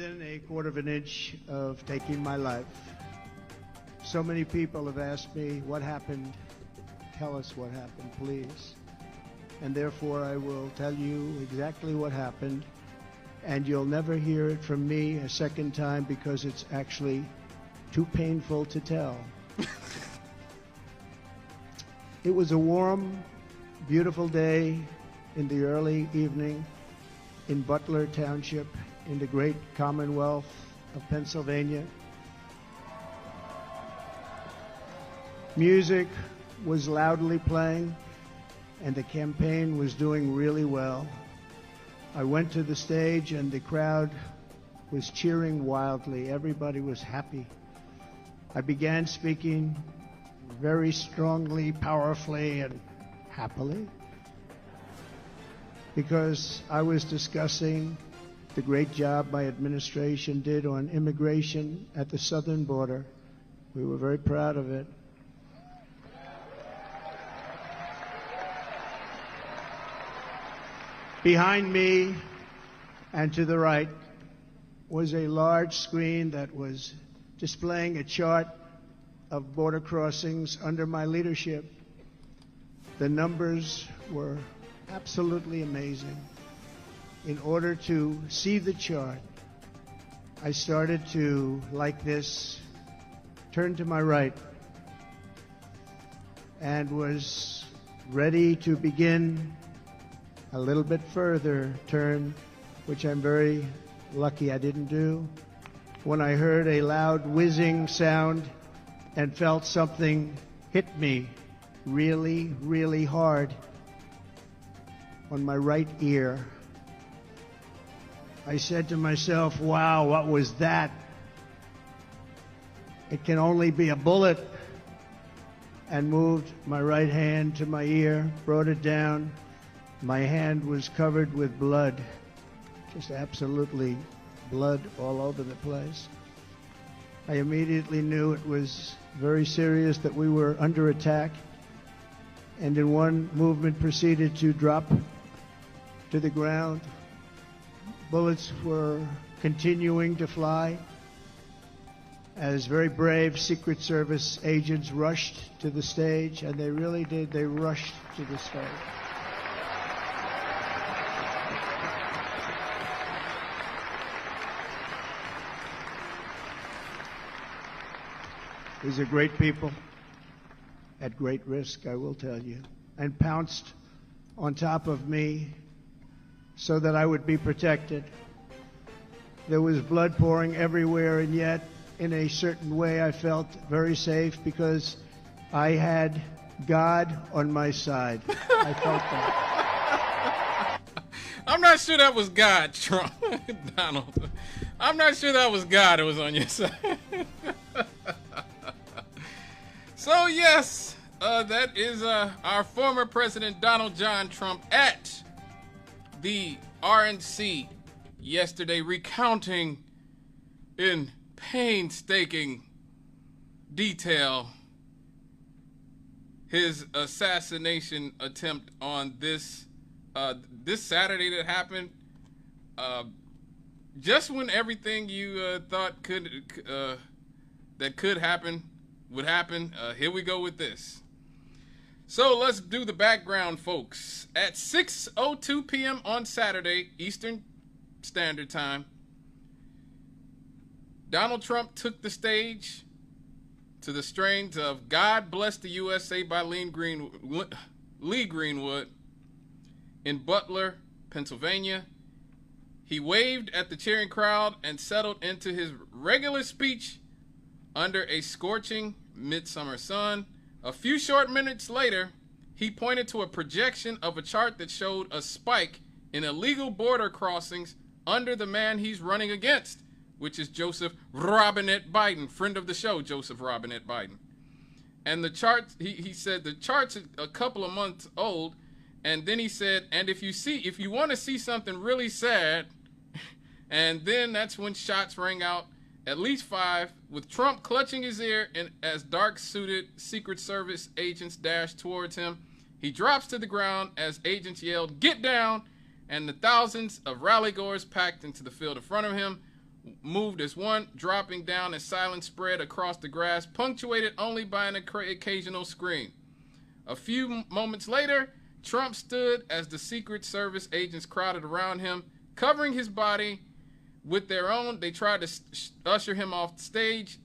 within a quarter of an inch of taking my life. So many people have asked me, what happened? Tell us what happened, please. And therefore, I will tell you exactly what happened. And you'll never hear it from me a second time because it's actually too painful to tell. It was a warm, beautiful day in the early evening in Butler Township in the great Commonwealth of Pennsylvania. Music was loudly playing and the campaign was doing really well. I went to the stage and the crowd was cheering wildly. Everybody was happy. I began speaking very strongly, powerfully, and happily because I was discussing the great job my administration did on immigration at the southern border. We were very proud of it. Behind me and to the right was a large screen that was displaying a chart of border crossings under my leadership. The numbers were absolutely amazing. In order to see the chart, I started to, like this, turn to my right and was ready to begin a little bit further turn, which I'm very lucky I didn't do, when I heard a loud whizzing sound and felt something hit me really, really hard on my right ear. I said to myself, wow, what was that? It can only be a bullet. And moved my right hand to my ear, brought it down. My hand was covered with blood, just absolutely blood all over the place. I immediately knew it was very serious, that we were under attack, and in one movement proceeded to drop to the ground. Bullets were continuing to fly as very brave Secret Service agents rushed to the stage, and they really did. They rushed to the stage. These are great people, at great risk, I will tell you, and pounced on top of me so that I would be protected. There was blood pouring everywhere, and yet, in a certain way, I felt very safe because I had God on my side. I felt that. I'm not sure that was God, Trump. Donald. I'm not sure that was God that was on your side. So yes, that is our former President Donald John Trump at the RNC yesterday, recounting in painstaking detail his assassination attempt on this Saturday that happened. Just when everything you thought that could happen would happen, here we go with this. So let's do the background, folks. At 6:02 p.m. on Saturday, Eastern Standard Time, Donald Trump took the stage to the strains of God Bless the USA by Lee Greenwood in Butler, Pennsylvania. He waved at the cheering crowd and settled into his regular speech under a scorching midsummer sun. A few short minutes later, he pointed to a projection of a chart that showed a spike in illegal border crossings under the man he's running against, which is Joseph Robinette Biden, friend of the show, Joseph Robinette Biden. And the chart, he said the chart's a couple of months old, and then he said, and if you want to see something really sad, and then that's when shots rang out, at least 5, with Trump clutching his ear and as dark-suited Secret Service agents dashed towards him. He drops to the ground as agents yelled, "Get down!" and the thousands of rally-goers packed into the field in front of him. moved as one, dropping down as silence spread across the grass, punctuated only by an occasional scream. A few moments later, Trump stood as the Secret Service agents crowded around him, covering his body with their own. They tried to usher him off the stage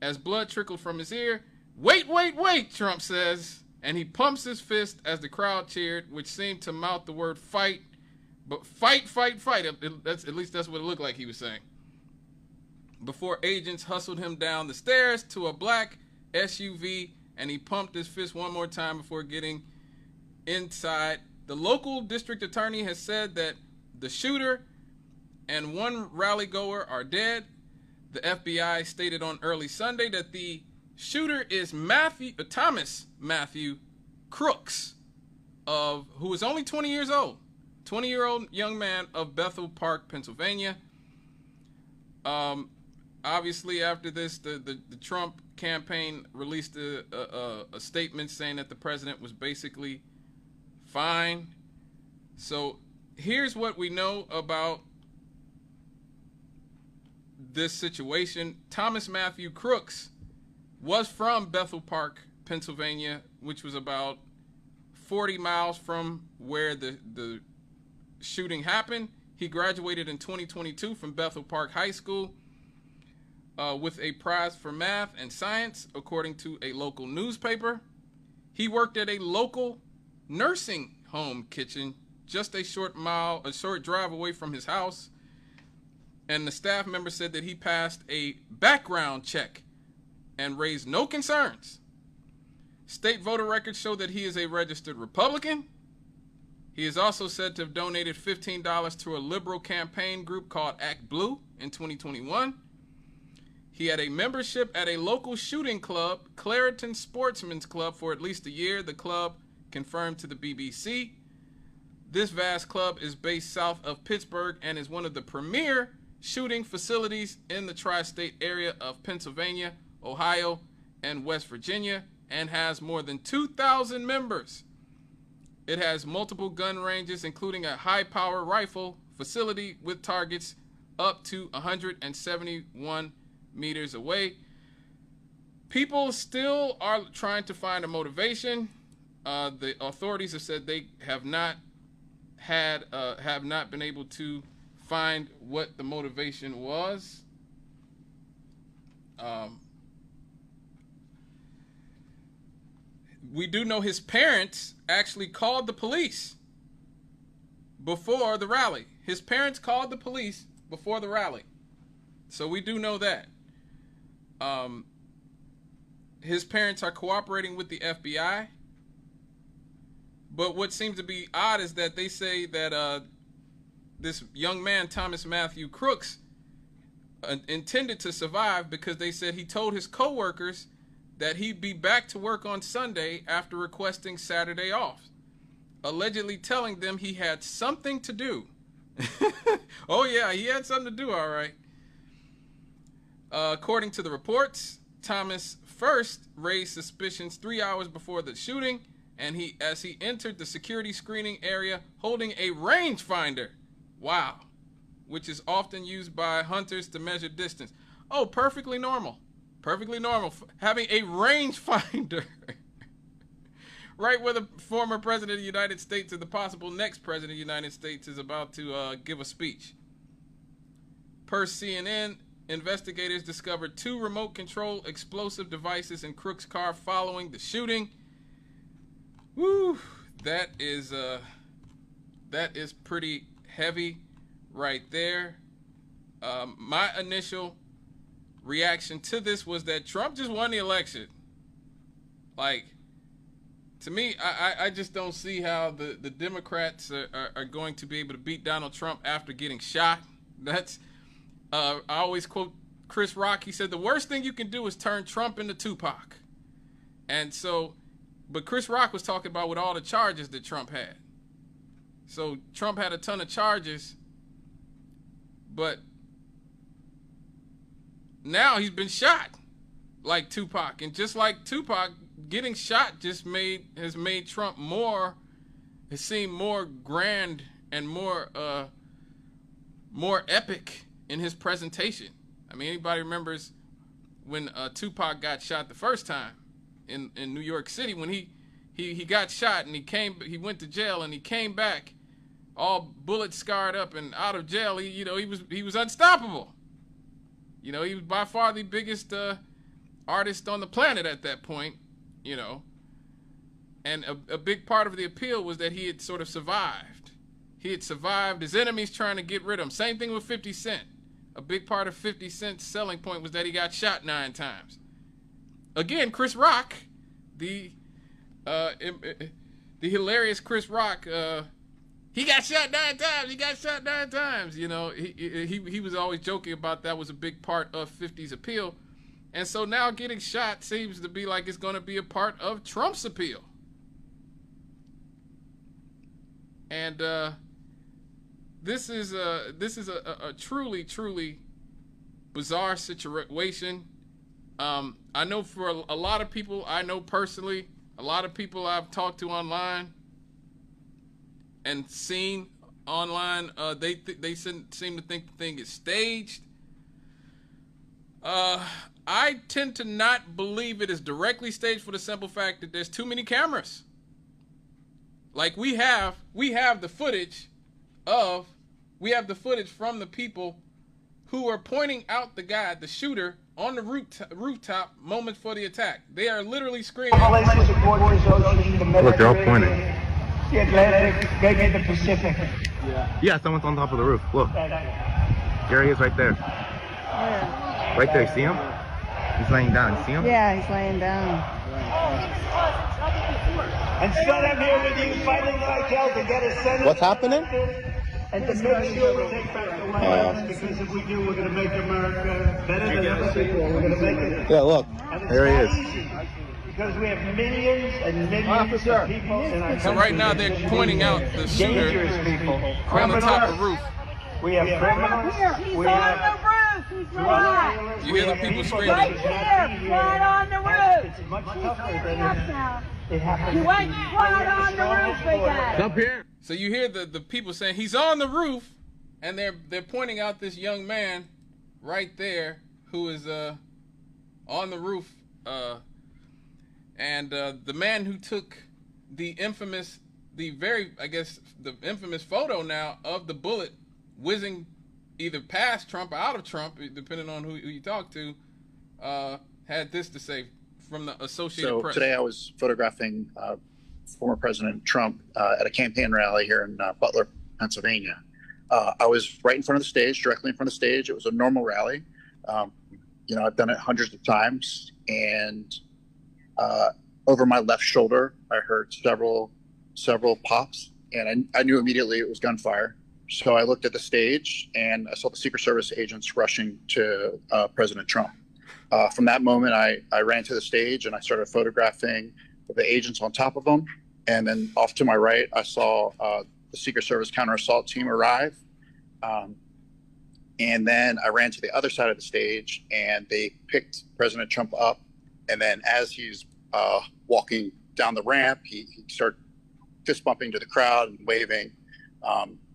as blood trickled from his ear. "Wait, wait, wait," Trump says, and he pumps his fist as the crowd cheered, which seemed to mouth the word fight. But fight, fight, fight. At least that's what it looked like he was saying. Before agents hustled him down the stairs to a black SUV, and he pumped his fist one more time before getting inside. The local district attorney has said that the shooter and one rally goer are dead. The FBI stated on early Sunday that the shooter is Thomas Matthew Crooks, who is only 20 years old. 20-year-old young man of Bethel Park, Pennsylvania. Obviously, after this, the Trump campaign released a statement saying that the president was basically fine. So here's what we know about this situation. Thomas Matthew Crooks was from Bethel Park, Pennsylvania, which was about 40 miles from where the shooting happened. He graduated in 2022 from Bethel Park High School with a prize for math and science, according to a local newspaper. He worked at a local nursing home kitchen just a short drive away from his house. And the staff member said that he passed a background check and raised no concerns. State voter records show that he is a registered Republican. He is also said to have donated $15 to a liberal campaign group called Act Blue in 2021. He had a membership at a local shooting club, Clareton Sportsman's Club, for at least a year. The club confirmed to the BBC. This vast club is based south of Pittsburgh and is one of the premier shooting facilities in the tri-state area of Pennsylvania, Ohio, and West Virginia, and has more than 2,000 members. It has multiple gun ranges, including a high-power rifle facility with targets up to 171 meters away. People still are trying to find a motivation. The authorities have said they have not been able to find what the motivation was. We do know his parents actually called the police before the rally. His parents called the police before the rally. So we do know that. His parents are cooperating with the FBI. But what seems to be odd is that they say that this young man, Thomas Matthew Crooks, intended to survive because they said he told his coworkers that he'd be back to work on Sunday after requesting Saturday off, allegedly telling them he had something to do. Oh yeah, he had something to do, all right. According to the reports, Thomas first raised suspicions 3 hours before the shooting, and as he entered the security screening area holding a rangefinder. Wow. Which is often used by hunters to measure distance. Oh, perfectly normal. Perfectly normal. Having a rangefinder. Right where the former president of the United States and the possible next president of the United States is about to give a speech. Per CNN, investigators discovered 2 remote control explosive devices in Crooks' car following the shooting. Woo, that is pretty heavy right there. My initial reaction to this was that Trump just won the election. Like, to me, I just don't see how the Democrats are going to be able to beat Donald Trump after getting shot. That's I always quote Chris Rock. He said the worst thing you can do is turn Trump into Tupac. And so, but Chris Rock was talking about with all the charges that Trump had. So Trump had a ton of charges, but now he's been shot like Tupac. And just like Tupac, getting shot has made Trump has seemed more grand and more epic in his presentation. I mean, anybody remembers when Tupac got shot the first time in New York City, when he got shot and he went to jail and he came back all bullet scarred up and out of jail. He was unstoppable. You know, he was by far the biggest artist on the planet at that point, you know. And a big part of the appeal was that he had sort of survived. He had survived his enemies trying to get rid of him. Same thing with 50 Cent. A big part of 50 Cent's selling point was that he got shot 9 times. Again, Chris Rock, the hilarious Chris Rock, he got shot 9 times. He got shot 9 times. You know, he was always joking about that was a big part of 50's appeal. And so now getting shot seems to be like it's going to be a part of Trump's appeal. And this is a truly, truly bizarre situation. I know for a lot of people, I know personally, a lot of people I've talked to online and seen online, they seem to think the thing is staged. I tend to not believe it is directly staged for the simple fact that there's too many cameras. Like we have the footage from the people who are pointing out the shooter on the rooftop moments for the attack. They are literally screaming. Look, they're all pointing. The Atlantic, maybe the Pacific. Yeah, someone's on top of the roof. Look. There he is right there. Yeah. Right there, you see him? He's laying down, you see him? Yeah, he's laying down. And so I'm here with you fighting like hell to get a Senate. What's happening? And to make sure we take back the White House, because if we do, we're going to make America better than ever before. We're going to make it. Yeah, look. There he is. Easy, because we have millions and millions of people in our country. So right now they're pointing out the shooter dangerous people on the top of the roof. We have criminals. He's We on have the roof. He's right. You hear the people screaming. Right here, right on the roof. It's much tougher Up than now. it happens. You went right on the roof, big guy. Up here. So you hear the people saying he's on the roof, and they're pointing out this young man right there who is on the roof, and the man who took the infamous photo now of the bullet whizzing either past Trump or out of Trump, depending on who you talk to, had this to say from the Associated Press. So today I was photographing former President Trump at a campaign rally here in Butler, Pennsylvania. I was right in front of the stage, directly in front of the stage. It was a normal rally. You know, I've done it hundreds of times, and over my left shoulder, I heard several pops, and I knew immediately it was gunfire. So I looked at the stage, and I saw the Secret Service agents rushing to President Trump. From that moment, I ran to the stage, and I started photographing the agents on top of them. And then off to my right, I saw the Secret Service counter-assault team arrive. And then I ran to the other side of the stage, and they picked President Trump up. And then as he's walking down the ramp, he started fist bumping to the crowd and waving.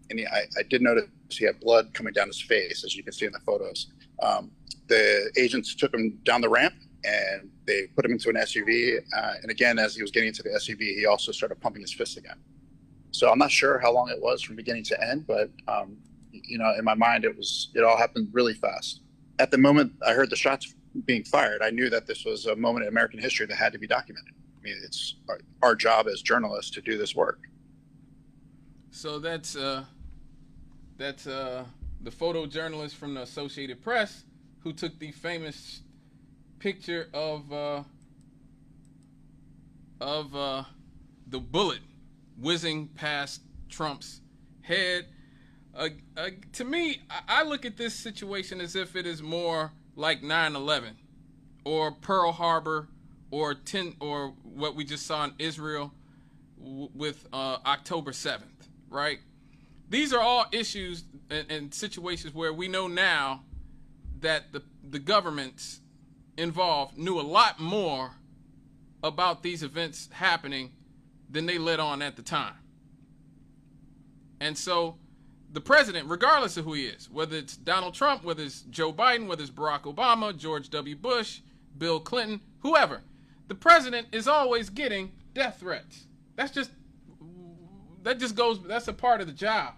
And I did notice he had blood coming down his face, as you can see in the photos. The agents took him down the ramp, and they put him into an SUV. And again, as he was getting into the SUV, he also started pumping his fist again. So I'm not sure how long it was from beginning to end, but you know, in my mind, it all happened really fast. At the moment I heard the shots being fired, I knew that this was a moment in American history that had to be documented. I mean, it's our job as journalists to do this work. So that's the photojournalist from the Associated Press who took the famous picture of the bullet whizzing past Trump's head. To me, I look at this situation as if it is more like 9/11 or Pearl Harbor or what we just saw in Israel with October 7th, right? These are all issues and situations where we know now that the governments involved knew a lot more about these events happening than they let on at the time. And so the president, regardless of who he is, whether it's Donald Trump, whether it's Joe Biden, whether it's Barack Obama, George W. Bush, Bill Clinton, whoever, the president is always getting death threats. That's a part of the job.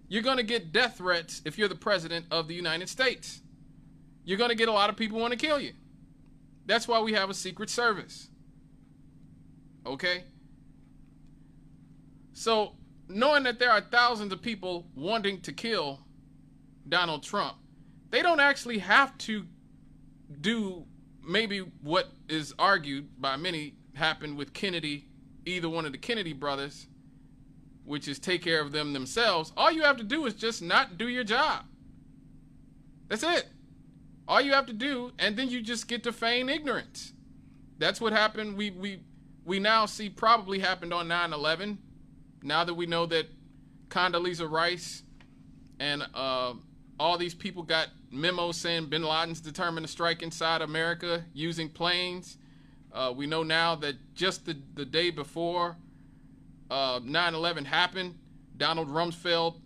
You're going to get death threats if you're the president of the United States. You're going to get a lot of people want to kill you. That's why we have a Secret Service. Okay? So, knowing that there are thousands of people wanting to kill Donald Trump, they don't actually have to do maybe what is argued by many happened with Kennedy, either one of the Kennedy brothers, which is take care of them themselves. All you have to do is just not do your job. That's it. All you have to do, and then you just get to feign ignorance. That's what happened. We now see probably happened on 9/11. Now that we know that Condoleezza Rice and all these people got memos saying bin Laden's determined to strike inside America using planes. We know now that just the day before 9/11 happened, Donald Rumsfeld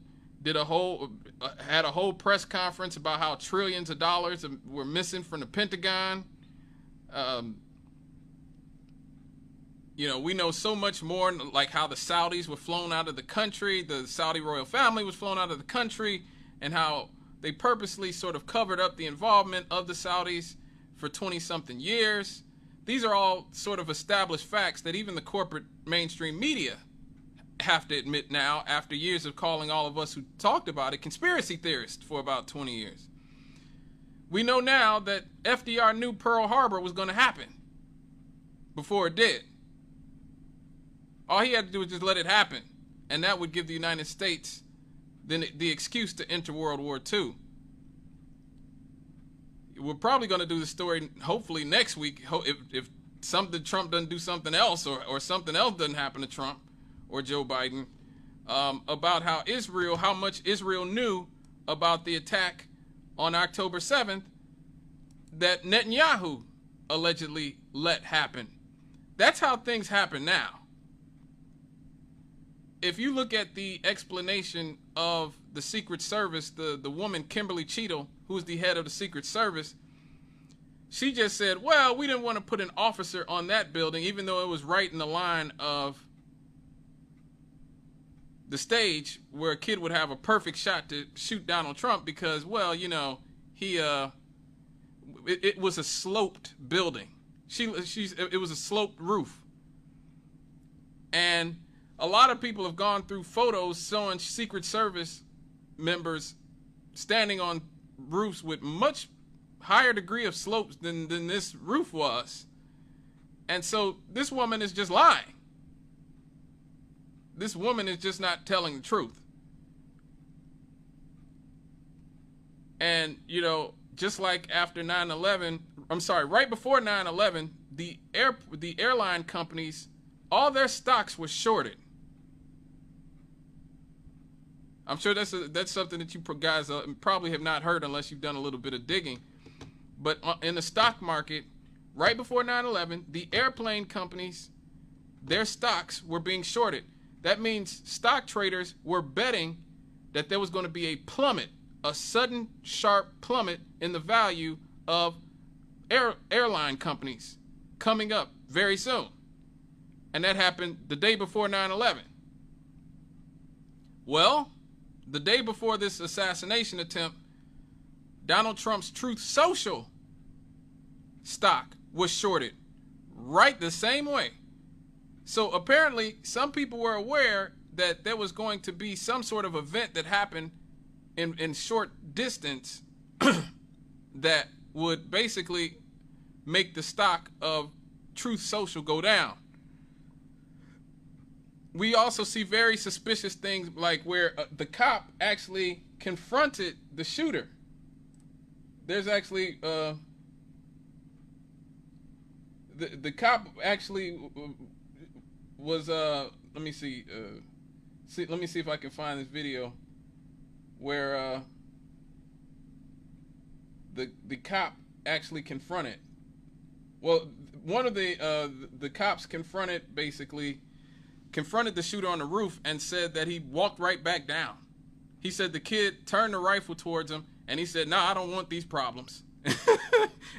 had a whole press conference about how trillions of dollars were missing from the Pentagon. We know so much more, like how the Saudis were flown out of the country, the Saudi royal family was flown out of the country, and how they purposely sort of covered up the involvement of the Saudis for 20-something years. These are all sort of established facts that even the corporate mainstream media have to admit now, after years of calling all of us who talked about it conspiracy theorists for about 20 years. We know now that FDR knew Pearl Harbor was going to happen before it did. All he had to do was just let it happen, and that would give the United States then the excuse to enter World War II. We're probably going to do the story hopefully next week if Trump doesn't do something else, or something else doesn't happen to Trump or Joe Biden, about how much Israel knew about the attack on October 7th that Netanyahu allegedly let happen. That's how things happen now. If you look at the explanation of the Secret Service, the woman Kimberly Cheadle, who's the head of the Secret Service, she just said, well, we didn't want to put an officer on that building, even though it was right in the line of the stage where a kid would have a perfect shot to shoot Donald Trump, because, well, it was a sloped building. It was a sloped roof. And a lot of people have gone through photos showing Secret Service members standing on roofs with much higher degree of slopes than this roof was. And so this woman is just lying. This woman is just not telling the truth. And, just like after 9/11, right before 9/11, the airline companies, all their stocks were shorted. I'm sure that's something that you guys probably have not heard unless you've done a little bit of digging. But in the stock market, right before 9/11, the airplane companies, their stocks were being shorted. That means stock traders were betting that there was going to be a plummet, a sudden sharp plummet in the value of airline companies coming up very soon. And that happened the day before 9/11. Well, the day before this assassination attempt, Donald Trump's Truth Social stock was shorted right the same way. So apparently some people were aware that there was going to be some sort of event that happened in short distance that would basically make the stock of Truth Social go down. We also see very suspicious things, like where the cop actually confronted the shooter. There's actually the cop actually was let me see if I can find this video where the cop actually confronted. Well, one of the cops confronted basically confronted the shooter on the roof and said that he walked right back down. He said the kid turned the rifle towards him and he said, "Nah, I don't want these problems."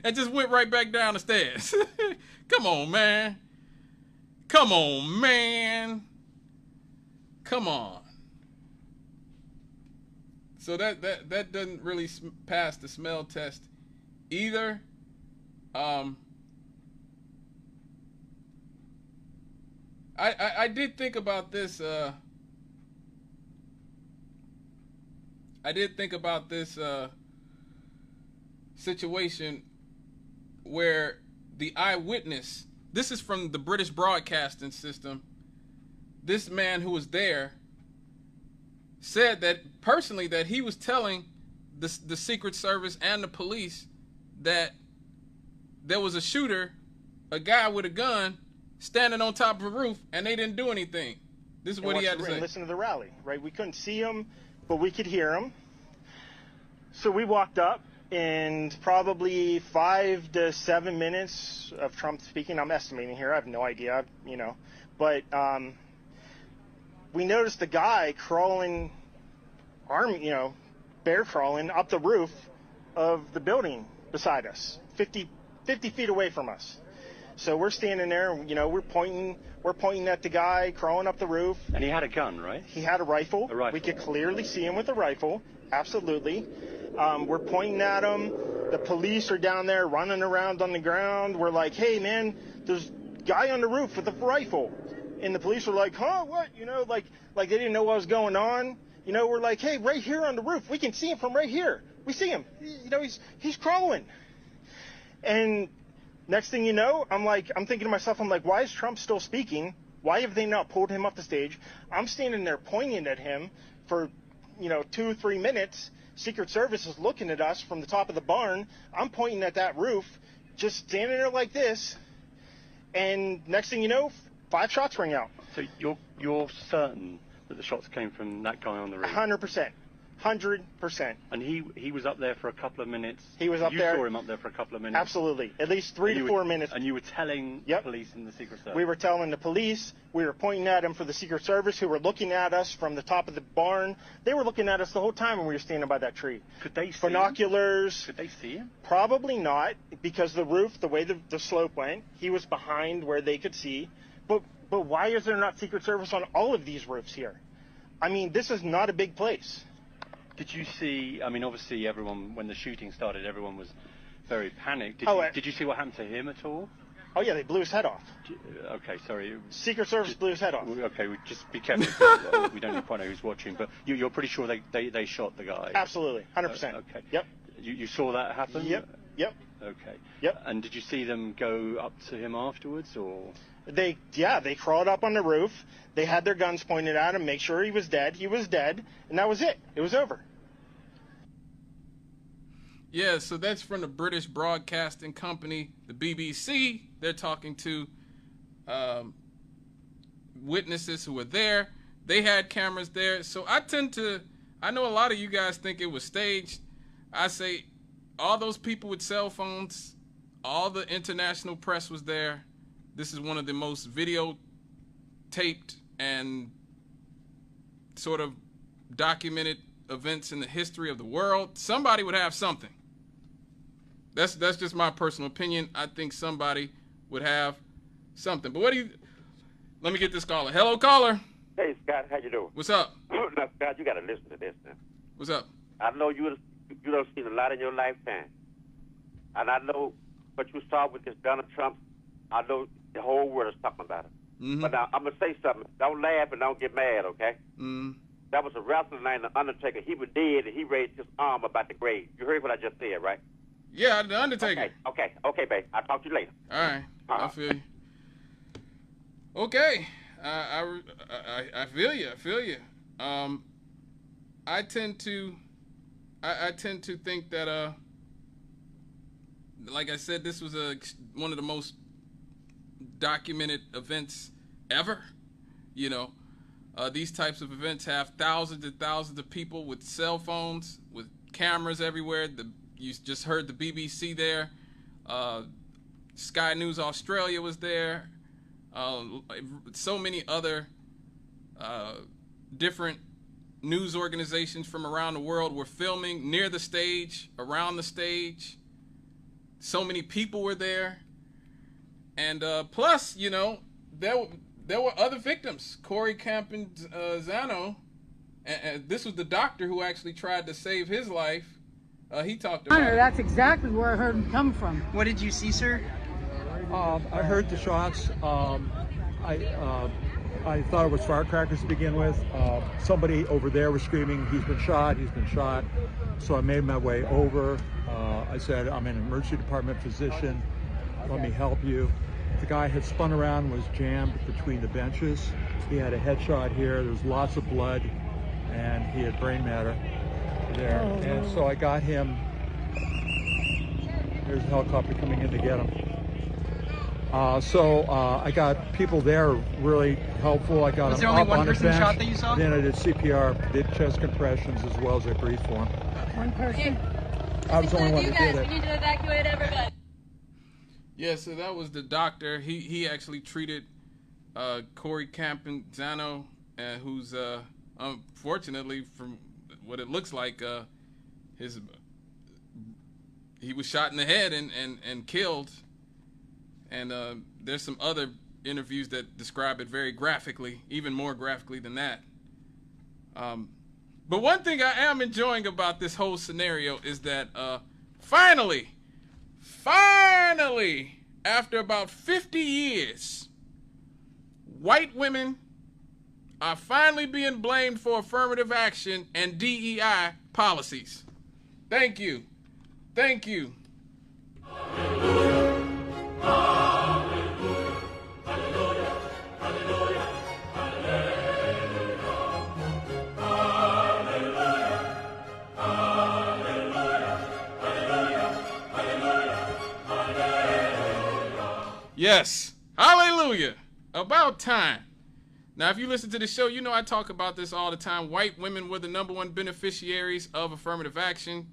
And just went right back down the stairs. Come on, man. Come on, man. Come on. So that doesn't really pass the smell test either. I did think about this. I did think about this situation where the eyewitness, this is from the British broadcasting system, this man who was there said that personally that he was telling the Secret Service and the police that there was a shooter, a guy with a gun, standing on top of a roof, and they didn't do anything. This is what he had to say. Listen to the rally, right? We couldn't see him, but we could hear him. So we walked up, and probably 5 to 7 minutes of Trump speaking. I'm estimating here. I have no idea, you know. But we noticed the guy crawling, bear crawling up the roof of the building beside us, 50 feet away from us. So we're standing there, and, we're pointing at the guy crawling up the roof. And he had a gun, right? He had a rifle. A rifle. We could clearly see him with a rifle. Absolutely. We're pointing at him. The police are down there running around on the ground. We're like, "Hey, man, there's a guy on the roof with a rifle." And the police were like, "Huh, what?" Like they didn't know what was going on. We're like, "Hey, right here on the roof. We can see him from right here. We see him. He's crawling." And next thing you know, I'm thinking to myself, why is Trump still speaking? Why have they not pulled him up the stage? I'm standing there pointing at him for, 2-3 minutes. Secret Service is looking at us from the top of the barn. I'm pointing at that roof, just standing there like this. And next thing you know, 5 shots ring out. So you're certain that the shots came from that guy on the roof? 100%. 100%. And he was up there for a couple of minutes? He was up there. You saw him up there for a couple of minutes? Absolutely. At least 3 to 4 minutes. And you were telling the police and the Secret Service? We were telling the police. We were pointing at him for the Secret Service, who were looking at us from the top of the barn. They were looking at us the whole time when we were standing by that tree. Could they see binoculars? Could they see him? Probably not, because the roof, the way the slope went, he was behind where they could see. But why is there not Secret Service on all of these roofs here? This is not a big place. Did you see, obviously everyone, when the shooting started, everyone was very panicked. Did you see what happened to him at all? Oh, yeah, they blew his head off. Okay, sorry. Secret Service blew his head off. Okay, just be careful. We don't quite know who's watching, but you're pretty sure they shot the guy? Absolutely, 100%. Okay. Yep. You saw that happen? Yep. Okay. Yep. And did you see them go up to him afterwards, or? They crawled up on the roof. They had their guns pointed at him, make sure he was dead. He was dead, and that was it. It was over. Yeah, so that's from the British Broadcasting Company, the BBC. They're talking to witnesses who were there. They had cameras there. So I know a lot of you guys think it was staged. I say all those people with cell phones, all the international press was there. This is one of the most videotaped and sort of documented events in the history of the world. Somebody would have something. That's just my personal opinion. I think somebody would have something. But let me get this caller. Hello, caller. Hey, Scott, how you doing? What's up? Now, Scott, you got to listen to this now. What's up? I know you done seen a lot in your lifetime. And I know what you saw with this Donald Trump. I know the whole world is talking about it. Mm-hmm. But now, I'm going to say something. Don't laugh and don't get mad, okay? Mm-hmm. That was a wrestler named The Undertaker. He was dead, and he raised his arm about the grave. You heard what I just said, right? Yeah, The Undertaker. Okay, babe. I'll talk to you later. All right. I feel you. Okay. I feel you. I tend to think that like I said, this was one of the most documented events ever. These types of events have thousands and thousands of people with cell phones, with cameras everywhere. You just heard the BBC there. Sky News Australia was there. So many other different news organizations from around the world were filming near the stage, around the stage. So many people were there. And plus, you know, there were other victims. Corey Campenzano, and this was the doctor who actually tried to save his life. He talked about it. That's exactly where I heard him come from. What did you see, sir? I heard the shots. I thought it was firecrackers to begin with. Somebody over there was screaming, he's been shot, he's been shot. So I made my way over. I said, I'm an emergency department physician. Let me help you. The guy had spun around, was jammed between the benches. He had a headshot here. There was lots of blood, and he had brain matter there. And so I got him. There's a helicopter coming in to get him. I got people there really helpful. I got him up on the bench. Shot that you saw? Then I did CPR, did chest compressions as well as I breathed for him. One person? I was the only one that did it. We need to evacuate everybody. Yeah, so that was the doctor. He actually treated Corey Campenzano, who's unfortunately, from what it looks like, he was shot in the head and killed. And there's some other interviews that describe it very graphically, even more graphically than that. But one thing I am enjoying about this whole scenario is that finally, after about 50 years, white women are finally being blamed for affirmative action and DEI policies. Thank you. Thank you. Yes. Hallelujah. About time. Now, if you listen to the show, you know I talk about this all the time. White women were the #1 beneficiaries of affirmative action.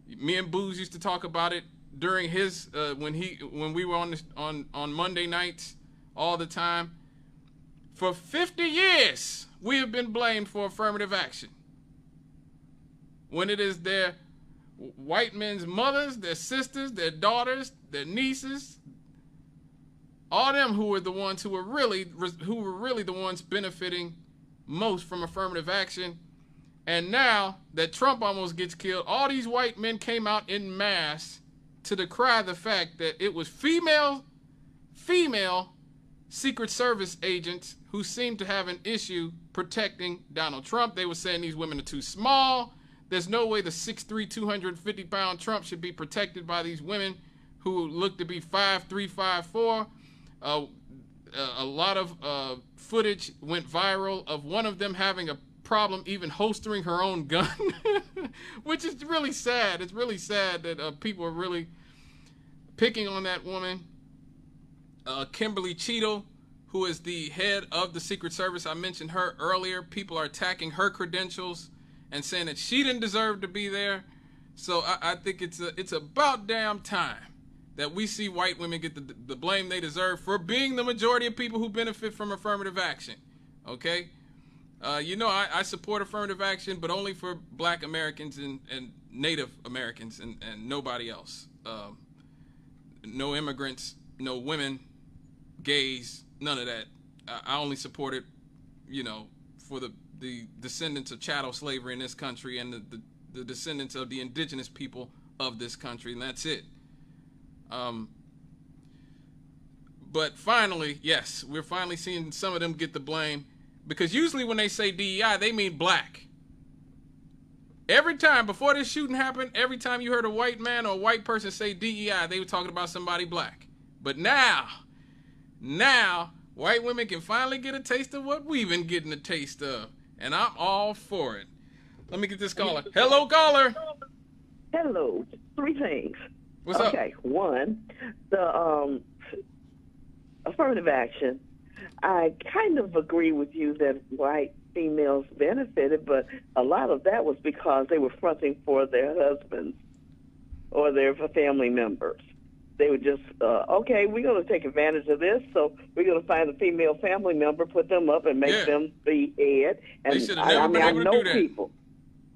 Me and Booz used to talk about it during his when we were on Monday nights all the time. For 50 years, we have been blamed for affirmative action. When it is their white men's mothers, their sisters, their daughters, their nieces, all them who were the ones who were really the ones benefiting most from affirmative action. And now that Trump almost gets killed, all these white men came out in mass to decry the fact that it was female Secret Service agents who seemed to have an issue protecting Donald Trump. They were saying these women are too small. There's no way the 6'3", 250-pound Trump should be protected by these women who look to be 5'3", 5'4". A lot of footage went viral of one of them having a problem even holstering her own gun, which is really sad. It's really sad that people are really picking on that woman. Kimberly Cheadle, who is the head of the Secret Service, I mentioned her earlier. People are attacking her credentials and saying that she didn't deserve to be there. So I think it's about damn time that we see white women get the blame they deserve for being the majority of people who benefit from affirmative action. Okay? You know, I support affirmative action, but only for Black Americans and Native Americans and nobody else. No immigrants, no women, gays, none of that. I only support it, you know, for the descendants of chattel slavery in this country and the descendants of the indigenous people of this country, and that's it. But finally, yes, we're finally seeing some of them get the blame, because usually when they say DEI, they mean black. Every time before this shooting happened, every time you heard a white man or a white person say DEI, they were talking about somebody black. But now white women can finally get a taste of what we've been getting a taste of, and I'm all for it. Let me get this caller. Hello, caller. Hello. 3 things. What's up? Okay, one, the affirmative action. I kind of agree with you that white females benefited, but a lot of that was because they were fronting for their husbands or their family members. they would just, okay, we're going to take advantage of this, so we're going to find a female family member, put them up, and make them the head. And they should have never been able to do that. People.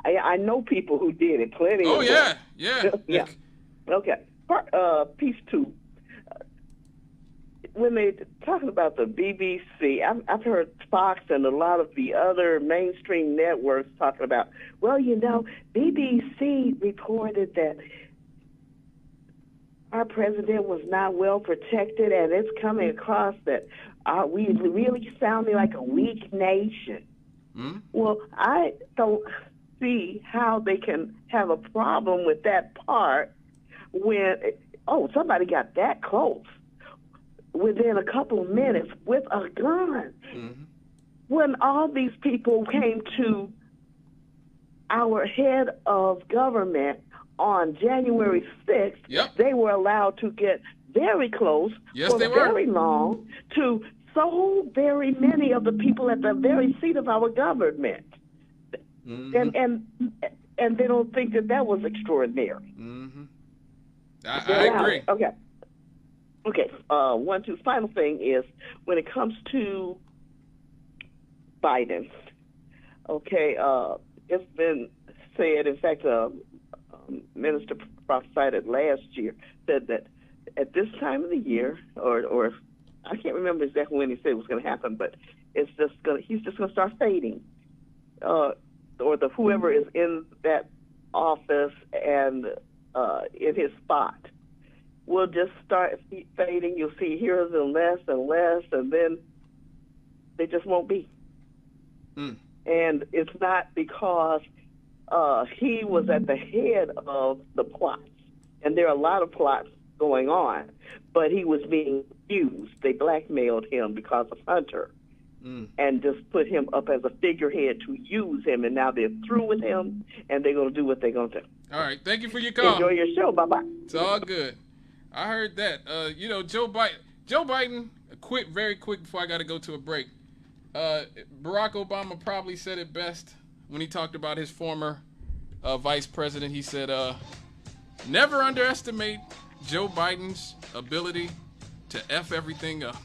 I know people who did it. Plenty. Oh, of yeah, them. yeah. Yeah. Okay. Piece 2. When they're talking about the BBC, I've heard Fox and a lot of the other mainstream networks talking about, well, you know, BBC reported that our president was not well protected, and it's coming across that we really sounding like a weak nation. Well, I don't see how they can have a problem with that part when, somebody got that close within a couple of minutes with a gun. When all these people came to our head of government on January 6th, they were allowed to get very close for very long to so very many of the people at the very seat of our government. And they don't think that was extraordinary. I agree. Okay. Final thing is when it comes to Biden. Okay, it's been said. In fact, Minister prophesied it last year. Said that at this time of the year, or I can't remember exactly when he said it was going to happen, but he's just going to start fading, or whoever is in that office and in his spot will just start fading. You'll see heroes and less, and then they just won't be. And it's not because he was at the head of the plots, and there are a lot of plots going on, but he was being used. They blackmailed him because of Hunter and just put him up as a figurehead to use him, and now they're through with him, and they're going to do what they're going to do. All right. Thank you for your call. Enjoy your show. Bye-bye. It's all good. I heard that. Joe Biden, very quick before I got to go to a break. Barack Obama probably said it best when he talked about his former vice president. He said, never underestimate Joe Biden's ability to F everything up.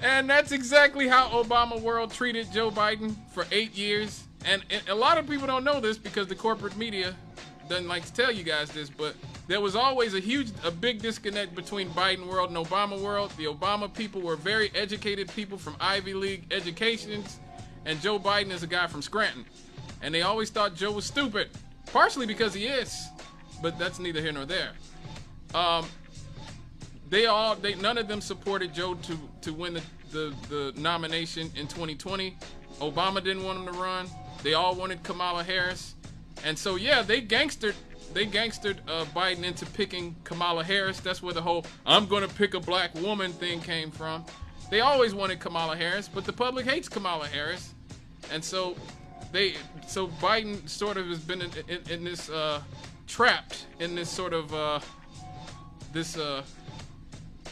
And that's exactly how Obama world treated Joe Biden for 8 years. And a lot of people don't know this because the corporate media doesn't like to tell you guys this, but there was always a big disconnect between Biden world and Obama world. The Obama people were very educated people from Ivy League educations, and Joe Biden is a guy from Scranton. And they always thought Joe was stupid, partially because he is, but that's neither here nor there. None of them supported Joe to win the nomination in 2020. Obama didn't want him to run. They all wanted Kamala Harris. And so, yeah, they gangstered Biden into picking Kamala Harris. That's where the whole I'm going to pick a black woman thing came from. They always wanted Kamala Harris, but the public hates Kamala Harris. And so Biden sort of has been in this trapped in this sort of this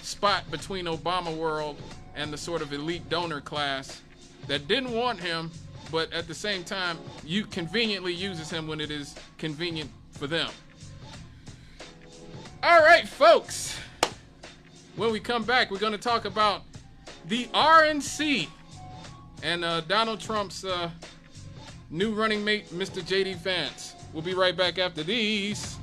spot between Obama world and the sort of elite donor class that didn't want him, but at the same time, you conveniently uses him when it is convenient for them. All right, folks. When we come back, we're going to talk about the RNC and Donald Trump's new running mate, Mr. J.D. Vance. We'll be right back after these.